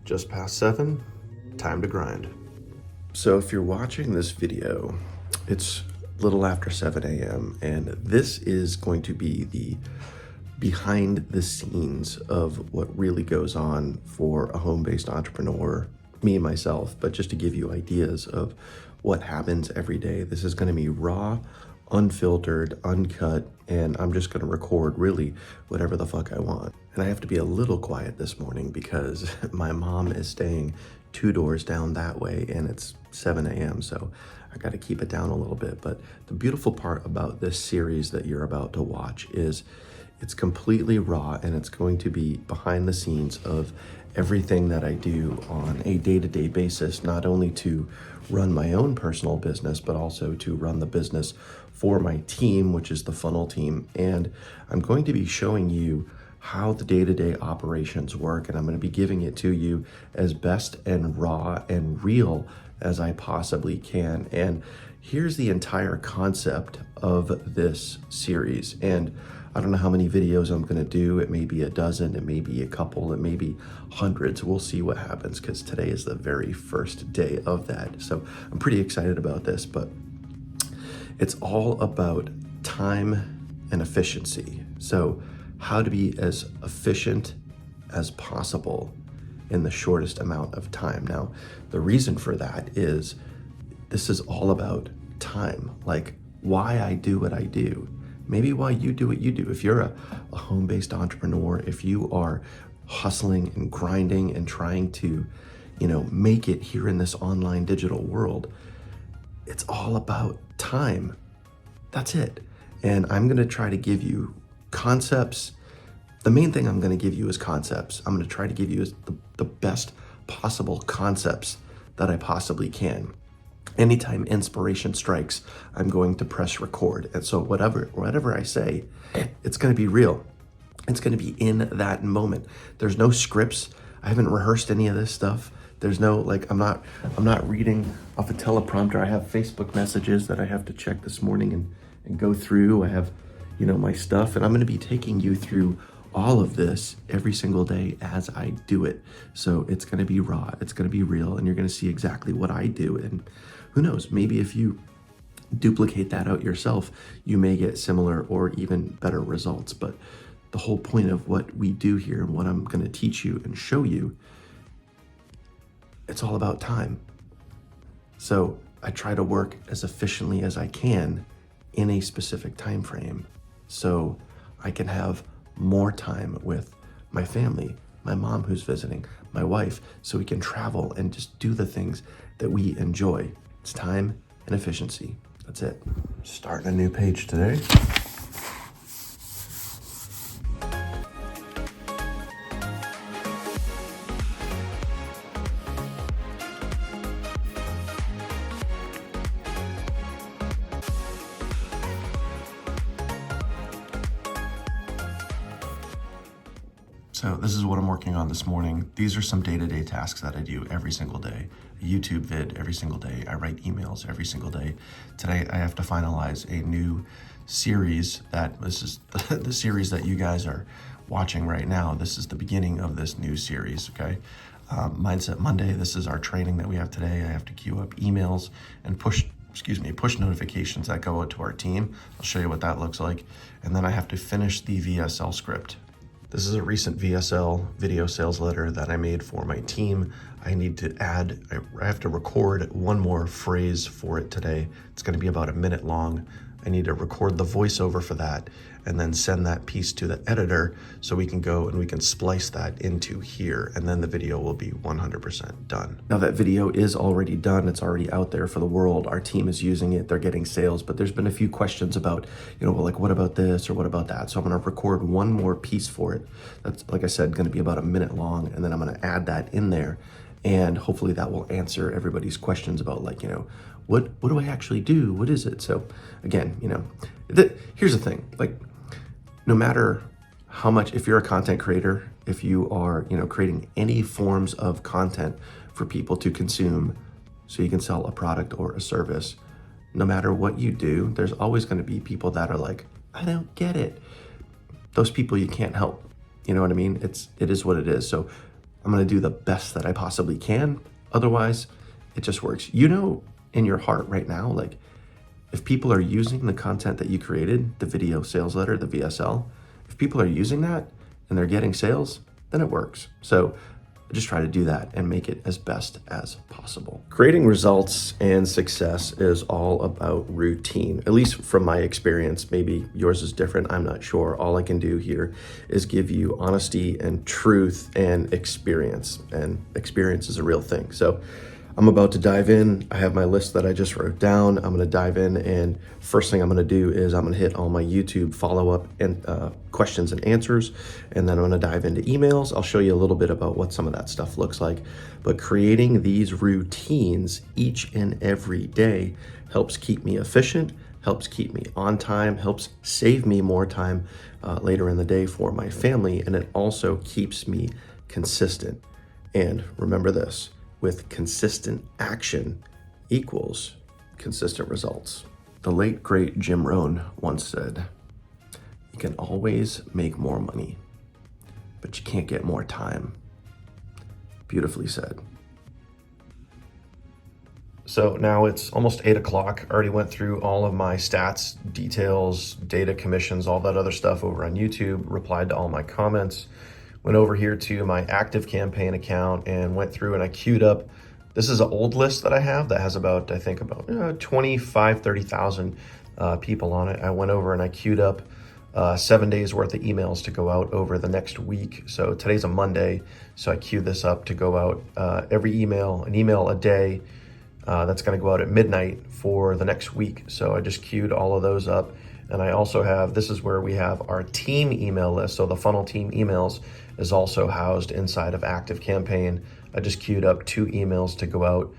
Just past 7, time to grind. So if you're watching this video, it's a little after 7 a.m. and this is going to be the behind the scenes of what really goes on for a home-based entrepreneur, me and myself, but just to give you ideas of what happens every day. This is going to be raw, unfiltered, uncut, and I'm just going to record really whatever the fuck I want. And I have to be a little quiet this morning because my mom is staying 2 doors down that way and it's 7 a.m. So I got to keep it down a little bit. But the beautiful part about this series that you're about to watch is it's completely raw and it's going to be behind the scenes of everything that I do on a day-to-day basis, not only to run my own personal business, but also to run the business for my team, which is the funnel team. And I'm going to be showing you how the day-to-day operations work, and I'm going to be giving it to you as best and raw and real as I possibly can. And here's the entire concept of this series. And I don't know how many videos I'm going to do. It may be a dozen, it may be a couple, it may be hundreds. We'll see what happens because today is the very first day of that. So I'm pretty excited about this, but it's all about time and efficiency. So how to be as efficient as possible in the shortest amount of time. Now, the reason for that is this is all about time, like why I do what I do. Maybe why you do what you do. If you're a home-based entrepreneur, if you are hustling and grinding and trying to, make it here in this online digital world, it's all about time. That's it. And I'm going to try to give you concepts. The main thing I'm going to give you is concepts. I'm going to try to give you the best possible concepts that I possibly can. Anytime inspiration strikes, I'm going to press record. And so whatever I say, it's going to be real. It's going to be in that moment. There's no scripts. I haven't rehearsed any of this stuff. There's no, I'm not reading off a teleprompter. I have Facebook messages that I have to check this morning and go through. I have, my stuff, and I'm going to be taking you through all of this every single day as I do it. So it's going to be raw, it's going to be real, and you're going to see exactly what I do. And who knows, maybe if you duplicate that out yourself, you may get similar or even better results. But the whole point of what we do here and what I'm going to teach you and show you, it's all about time. So I try to work as efficiently as I can in a specific time frame so I can have more time with my family, my mom who's visiting, my wife, so we can travel and just do the things that we enjoy. It's time and efficiency. That's it. Starting a new page today. So this is what I'm working on this morning. These are some day-to-day tasks that I do every single day. A YouTube vid every single day. I write emails every single day. Today I have to finalize a new series this is the series that you guys are watching right now. This is the beginning of this new series, okay? Mindset Monday, this is our training that we have today. I have to queue up emails and push notifications that go out to our team. I'll show you what that looks like. And then I have to finish the VSL script. This is a recent VSL video sales letter that I made for my team. I need to add, I have to record one more phrase for it today. It's going to be about a minute long. I need to record the voiceover for that and then send that piece to the editor so we can go and we can splice that into here, and then the video will be 100% done. Now that video is already done. It's already out there for the world. Our team is using it. They're getting sales, but there's been a few questions about, what about this or what about that? So I'm going to record one more piece for it. That's, like I said, going to be about a minute long, and then I'm going to add that in there. And hopefully that will answer everybody's questions about what do I actually do? What is it? So again, here's the thing, no matter how much, if you're a content creator, if you are, creating any forms of content for people to consume so you can sell a product or a service, no matter what you do, there's always going to be people that are like, I don't get it. Those people you can't help. You know what I mean? It is what it is. So I'm gonna do the best that I possibly can. Otherwise, it just works. You know, in your heart right now, like if people are using the content that you created, the video sales letter, the VSL, if people are using that and they're getting sales, then it works. So I just try to do that and make it as best as possible. Creating results and success is all about routine, at least from my experience. Maybe yours is different, I'm not sure. All I can do here is give you honesty and truth and experience is a real thing. So I'm about to dive in. I have my list that I just wrote down. I'm gonna dive in, and first thing I'm gonna do is I'm gonna hit all my YouTube follow-up and questions and answers, and then I'm gonna dive into emails. I'll show you a little bit about what some of that stuff looks like. But creating these routines each and every day helps keep me efficient, helps keep me on time, helps save me more time later in the day for my family, and it also keeps me consistent. And remember this, with consistent action equals consistent results. The late, great Jim Rohn once said, you can always make more money, but you can't get more time. Beautifully said. So now it's almost 8 o'clock. I already went through all of my stats, details, data, commissions, all that other stuff over on YouTube, replied to all my comments. Went over here to my active campaign account and went through and I queued up. This is an old list that I have that has about, I think about 25, 30,000 people on it. I went over and I queued up 7 days worth of emails to go out over the next week. So today's a Monday. So I queued this up to go out an email a day. That's gonna go out at midnight for the next week. So I just queued all of those up. And I also have, this is where we have our team email list. So the funnel team emails is also housed inside of Active Campaign. I just queued up 2 emails to go out,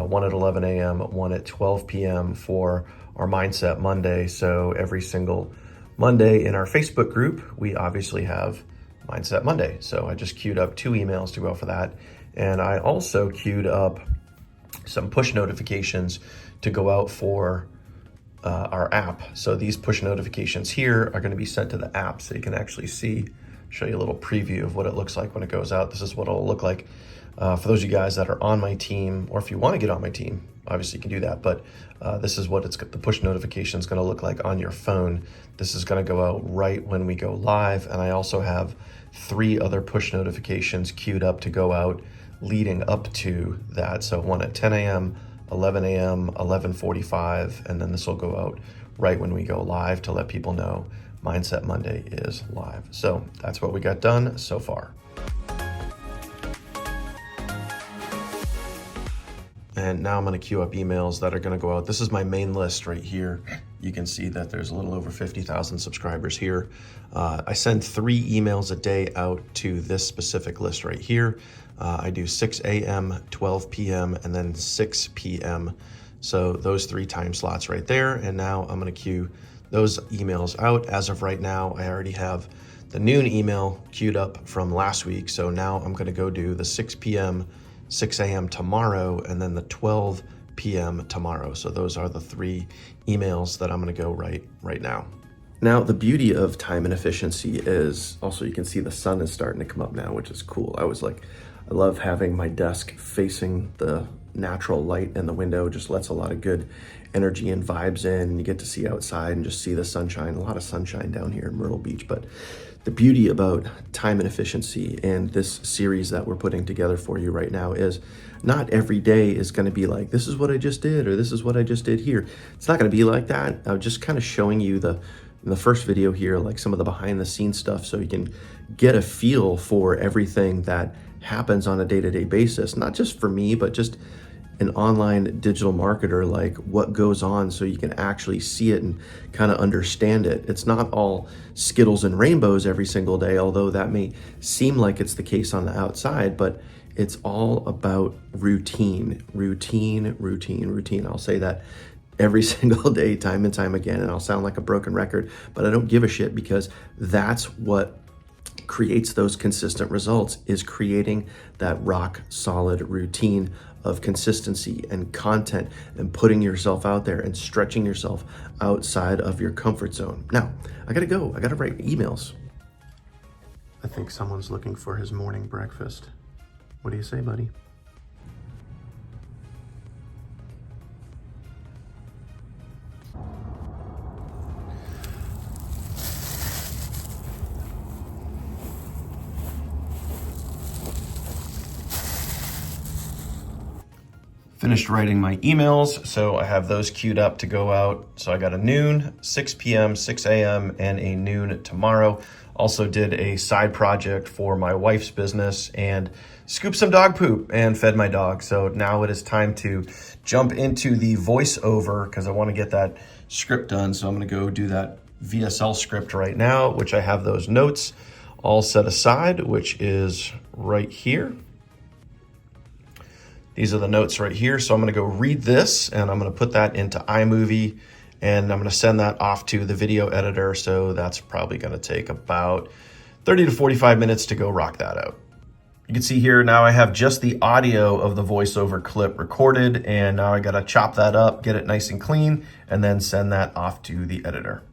one at 11 a.m., one at 12 p.m. for our Mindset Monday. So every single Monday in our Facebook group, we obviously have Mindset Monday. So I just queued up 2 emails to go for that. And I also queued up some push notifications to go out for our app. So these push notifications here are going to be sent to the app, so you can actually show you a little preview of what it looks like when it goes out. This is what it'll look like for those of you guys that are on my team, or if you want to get on my team, obviously you can do that. But this is what the push notification is going to look like on your phone. This is going to go out right when we go live. And I also have 3 other push notifications queued up to go out leading up to that. So one at 10 a.m., 11 a.m., 11:45, and then this will go out right when we go live to let people know Mindset Monday is live. So that's what we got done so far. And now I'm going to queue up emails that are going to go out. This is my main list right here. You can see that there's a little over 50,000 subscribers here. I send 3 emails a day out to this specific list right here. I do 6 a.m., 12 p.m., and then 6 p.m. So those 3 time slots right there. And now I'm going to queue those emails out. As of right now, I already have the noon email queued up from last week. So now I'm going to go do the 6 p.m., 6 a.m. tomorrow, and then the 12 p.m. tomorrow. So those are the 3 emails that I'm going to go right now. Now, the beauty of time and efficiency is also, you can see the sun is starting to come up now, which is cool. I love having my desk facing the natural light in the window. Just lets a lot of good energy and vibes in, and you get to see outside and just see the sunshine. A lot of sunshine down here in Myrtle Beach. But the beauty about time and efficiency and this series that we're putting together for you right now is not every day is going to be like, this is what I just did, or this is what I just did here. It's not going to be like that. I'm just kind of showing you in the first video here, like some of the behind the scenes stuff, so you can get a feel for everything that happens on a day-to-day basis, not just for me, but just an online digital marketer, like what goes on, so you can actually see it and kind of understand it. It's not all Skittles and rainbows every single day, although that may seem like it's the case on the outside, but it's all about routine. I'll say that every single day, time and time again, and I'll sound like a broken record, but I don't give a shit, because that's what creates those consistent results, is creating that rock solid routine of consistency and content and putting yourself out there and stretching yourself outside of your comfort zone. Now, I gotta go. I gotta write emails. I think someone's looking for his morning breakfast. What do you say, buddy? Finished writing my emails, so I have those queued up to go out. So I got a noon, 6 p.m., 6 a.m., and a noon tomorrow. Also did a side project for my wife's business and scooped some dog poop and fed my dog. So now it is time to jump into the voiceover because I want to get that script done. So I'm going to go do that VSL script right now, which I have those notes all set aside, which is right here. These are the notes right here. So I'm gonna go read this and I'm gonna put that into iMovie and I'm gonna send that off to the video editor. So that's probably gonna take about 30 to 45 minutes to go rock that out. You can see here now I have just the audio of the voiceover clip recorded and now I gotta chop that up, get it nice and clean, and then send that off to the editor.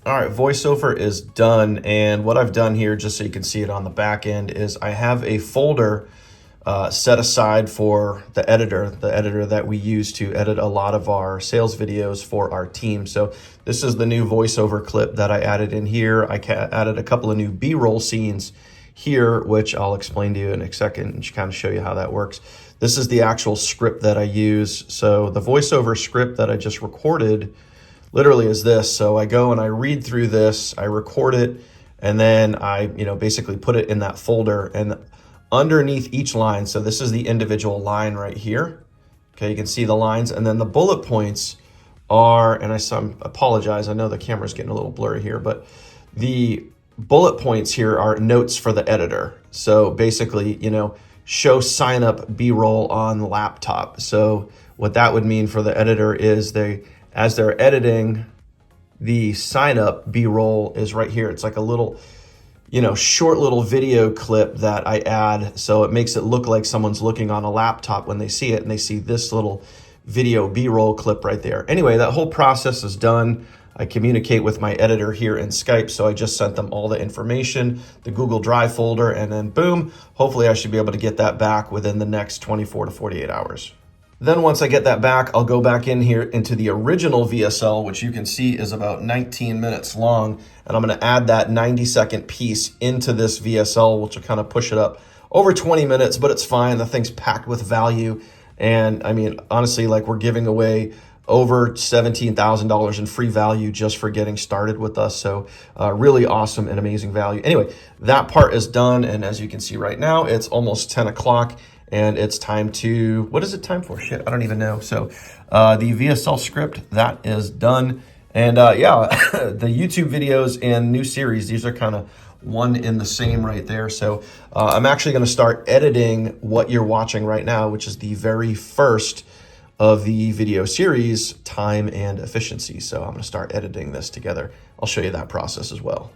All right, voiceover is done. And what I've done here, just so you can see it on the back end, is I have a folder set aside for the editor that we use to edit a lot of our sales videos for our team. So this is the new voiceover clip that I added in here. I added a couple of new B-roll scenes here, which I'll explain to you in a second and kind of show you how that works. This is the actual script that I use. So the voiceover script that I just recorded literally is this. So I go and I read through this, I record it, and then I basically put it in that folder. And underneath each line, so this is the individual line right here. Okay, you can see the lines, and then the bullet points are, and I apologize, I know the camera's getting a little blurry here, but the bullet points here are notes for the editor. So basically, show sign up B-roll on laptop. So what that would mean for the editor is as they're editing, the sign up B-roll is right here. It's like a little short little video clip that I add. So it makes it look like someone's looking on a laptop when they see it and they see this little video B-roll clip right there. Anyway, that whole process is done. I communicate with my editor here in Skype. So I just sent them all the information, the Google Drive folder, and then boom, hopefully I should be able to get that back within the next 24 to 48 hours. Then once I get that back, I'll go back in here into the original VSL, which you can see is about 19 minutes long. And I'm gonna add that 90-second piece into this VSL, which will kind of push it up over 20 minutes, but it's fine. The thing's packed with value. And I mean, honestly, like we're giving away over $17,000 in free value just for getting started with us. So really awesome and amazing value. Anyway, that part is done. And as you can see right now, it's almost 10 o'clock. And it's time to, what is it time for? Shit, I don't even know. So the VSL script, that is done. And yeah, the YouTube videos and new series, these are kind of one in the same right there. So I'm actually gonna start editing what you're watching right now, which is the very first of the video series, Time and Efficiency. So I'm gonna start editing this together. I'll show you that process as well.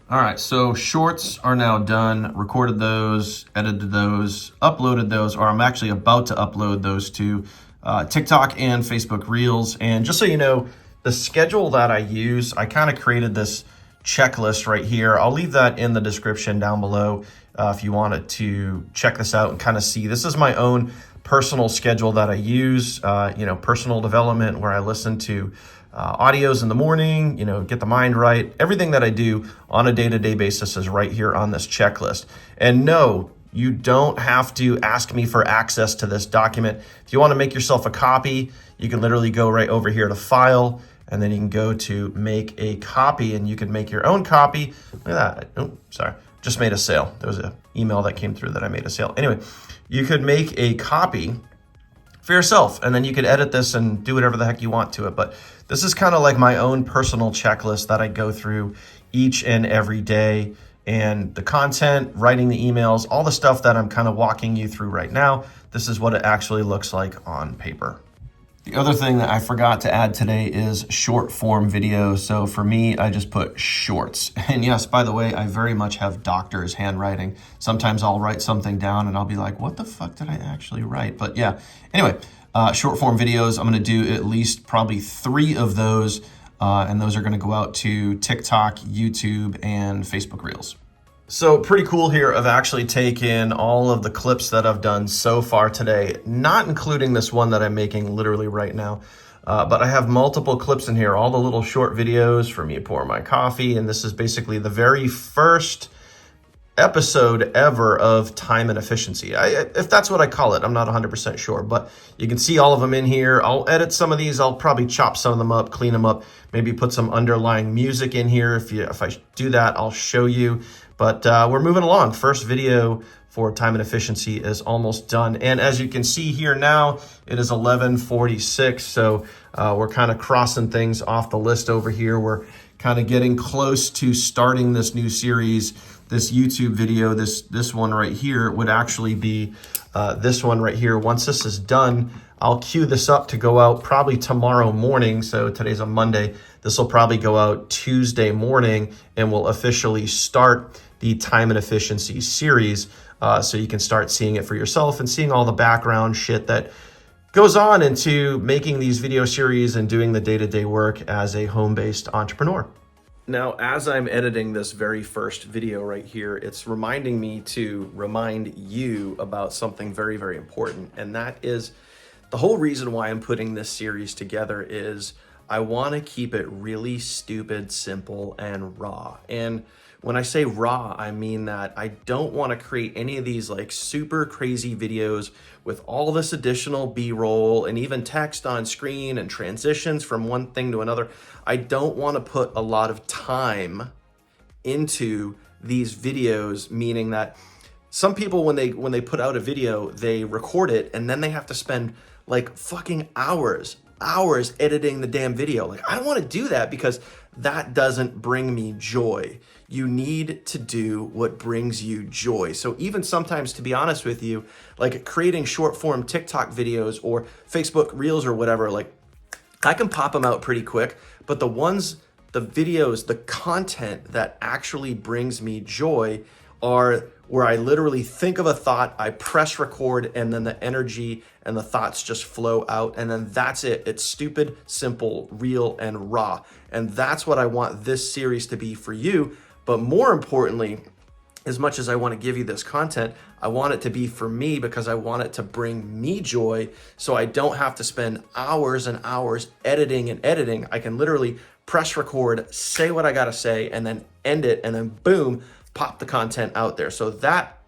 All right, so shorts are now done, recorded those, edited those, uploaded those, or I'm actually about to upload those to TikTok and Facebook Reels. And just so you know, the schedule that I use, I kind of created this checklist right here. I'll leave that in the description down below if you wanted to check this out and kind of see. This is my own personal schedule that I use, personal development where I listen to audios in the morning, get the mind right. Everything that I do on a day-to-day basis is right here on this checklist. And no, you don't have to ask me for access to this document. If you want to make yourself a copy, you can literally go right over here to File, and then you can go to Make a Copy, and you can make your own copy. Look at that. Oh, sorry. Just made a sale. There was an email that came through that I made a sale. Anyway, you could make a copy for yourself, and then you could edit this and do whatever the heck you want to it. But this is kind of like my own personal checklist that I go through each and every day. And the content, writing the emails, all the stuff that I'm kind of walking you through right now, this is what it actually looks like on paper. The other thing that I forgot to add today is short form videos. So for me, I just put shorts. And yes, by the way, I very much have doctor's handwriting. Sometimes I'll write something down and I'll be like, what the fuck did I actually write? But yeah, anyway, short form videos, I'm gonna do at least probably 3 of those. And those are gonna go out to TikTok, YouTube, and Facebook Reels. So pretty cool here. I've actually taken all of the clips that I've done so far today, not including this one that I'm making literally right now. But I have multiple clips in here, all the little short videos for me pouring my coffee. And this is basically the very first episode ever of time and efficiency. If that's what I call it, I'm not 100% sure, but you can see all of them in here. I'll edit some of these. I'll probably chop some of them up, clean them up, maybe put some underlying music in here. If I do that, I'll show you. But we're moving along. First video for time and efficiency is almost done. And as you can see here now, it is 11:46. So we're kind of crossing things off the list over here. We're kind of getting close to starting this new series. This YouTube video, this one right here would actually be this one right here. Once this is done, I'll queue this up to go out probably tomorrow morning. So today's a Monday. This will probably go out Tuesday morning and will officially start the time and efficiency series. So you can start seeing it for yourself and seeing all the background shit that goes on into making these video series and doing the day-to-day work as a home-based entrepreneur. Now, as I'm editing this very first video right here, it's reminding me to remind you about something very, very important. And that is the whole reason why I'm putting this series together is I want to keep it really stupid, simple, and raw. And when I say raw, I mean that I don't want to create any of these like super crazy videos with all this additional B-roll and even text on screen and transitions from one thing to another. I don't want to put a lot of time into these videos, meaning that some people, when they put out a video, they record it and then they have to spend like fucking hours editing the damn video. Like, I don't want to do that because that doesn't bring me joy. You need to do what brings you joy. So even sometimes, to be honest with you, like creating short form TikTok videos or Facebook Reels or whatever, like I can pop them out pretty quick, but the videos, the content that actually brings me joy are where I literally think of a thought, I press record, and then the energy and the thoughts just flow out, and then that's it. It's stupid, simple, real, and raw. And that's what I want this series to be for you. But more importantly, as much as I want to give you this content, I want it to be for me because I want it to bring me joy so I don't have to spend hours and hours editing and editing. I can literally press record, say what I got to say, and then end it, and then boom, pop the content out there. So that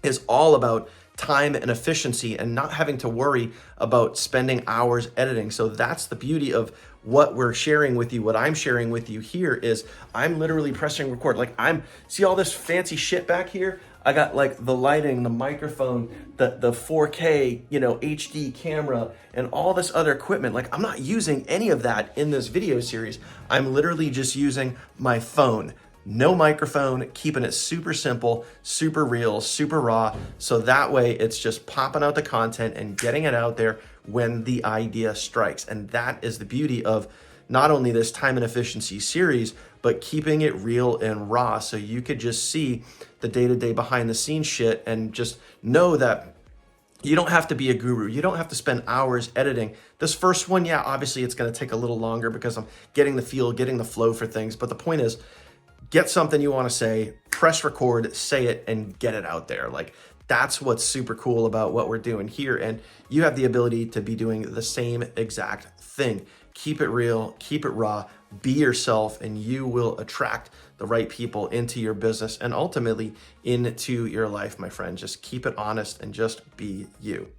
is all about time and efficiency and not having to worry about spending hours editing. So that's the beauty of what we're sharing with you. What I'm sharing with you here is I'm literally pressing record. Like see all this fancy shit back here? I got like the lighting, the microphone, the 4K, HD camera, and all this other equipment. Like I'm not using any of that in this video series. I'm literally just using my phone. No microphone, keeping it super simple, super real, super raw. So that way it's just popping out the content and getting it out there when the idea strikes. And that is the beauty of not only this time and efficiency series, but keeping it real and raw. So you could just see the day-to-day behind the scenes shit and just know that you don't have to be a guru. You don't have to spend hours editing. This first one, yeah, obviously it's going to take a little longer because I'm getting the feel, getting the flow for things. But the point is, get something you want to say, press record, say it, and get it out there. Like that's what's super cool about what we're doing here. And you have the ability to be doing the same exact thing. Keep it real, keep it raw, be yourself, and you will attract the right people into your business and ultimately into your life, my friend. Just keep it honest and just be you.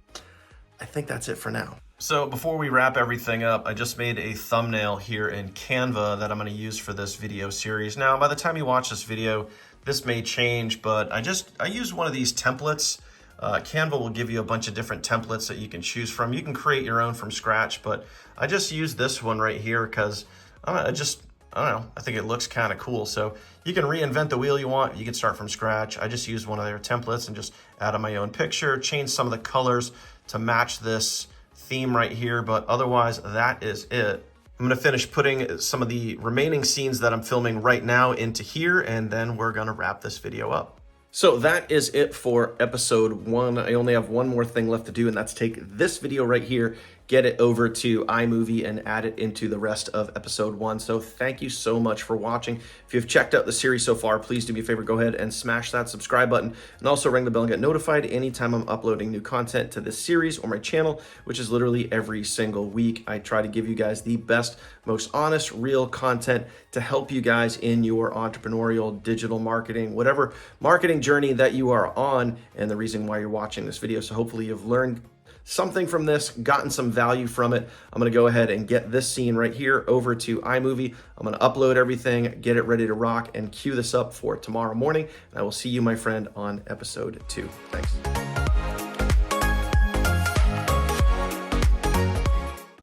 I think that's it for now. So before we wrap everything up, I just made a thumbnail here in Canva that I'm going to use for this video series. Now, by the time you watch this video, this may change, but I use one of these templates. Canva will give you a bunch of different templates that you can choose from. You can create your own from scratch, but I just use this one right here because I don't know, I think it looks kind of cool. So you can reinvent the wheel you want. You can start from scratch. I just use one of their templates and just add my own picture, change some of the colors to match this theme right here, but otherwise that is it. I'm gonna finish putting some of the remaining scenes that I'm filming right now into here, and then we're gonna wrap this video up. So that is it for episode 1. I only have one more thing left to do, and that's take this video right here, get it over to iMovie and add it into the rest of episode 1. So thank you so much for watching. If you've checked out the series so far, please do me a favor, go ahead and smash that subscribe button and also ring the bell and get notified anytime I'm uploading new content to this series or my channel, which is literally every single week. I try to give you guys the best, most honest, real content to help you guys in your entrepreneurial, digital marketing, whatever marketing journey that you are on, and the reason why you're watching this video. So hopefully you've learned something from this, gotten some value from it. I'm gonna go ahead and get this scene right here over to iMovie. I'm gonna upload everything, get it ready to rock, and queue this up for tomorrow morning. And I will see you, my friend, on episode 2. Thanks.